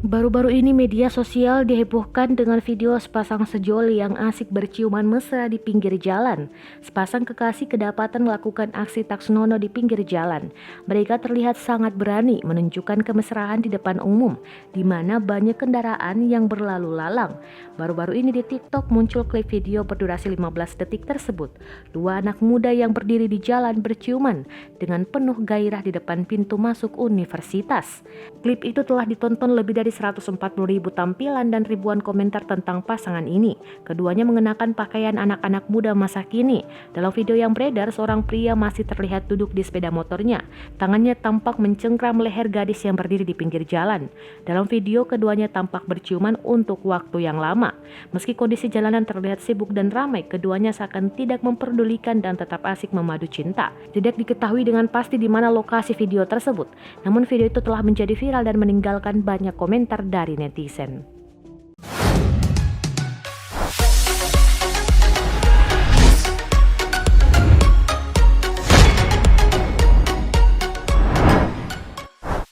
Baru-baru ini media sosial dihebohkan dengan video sepasang sejoli yang asik berciuman mesra di pinggir jalan. Sepasang kekasih kedapatan melakukan aksi taksnono di pinggir jalan. Mereka terlihat sangat berani menunjukkan kemesraan di depan umum, di mana banyak kendaraan yang berlalu lalang. Baru-baru ini di TikTok muncul klip video berdurasi 15 detik tersebut. Dua anak muda yang berdiri di jalan berciuman dengan penuh gairah di depan pintu masuk universitas. Klip itu telah ditonton lebih dari 140.000 tampilan dan ribuan komentar tentang pasangan ini. Keduanya mengenakan pakaian anak-anak muda masa kini. Dalam video yang beredar, seorang pria masih terlihat duduk di sepeda motornya. Tangannya tampak mencengkram leher gadis yang berdiri di pinggir jalan. Dalam video, keduanya tampak berciuman untuk waktu yang lama. Meski kondisi jalanan terlihat sibuk dan ramai, keduanya seakan tidak memperdulikan dan tetap asik memadu cinta. Tidak diketahui dengan pasti di mana lokasi video tersebut. Namun video itu telah menjadi viral dan meninggalkan banyak komentar dari netizen.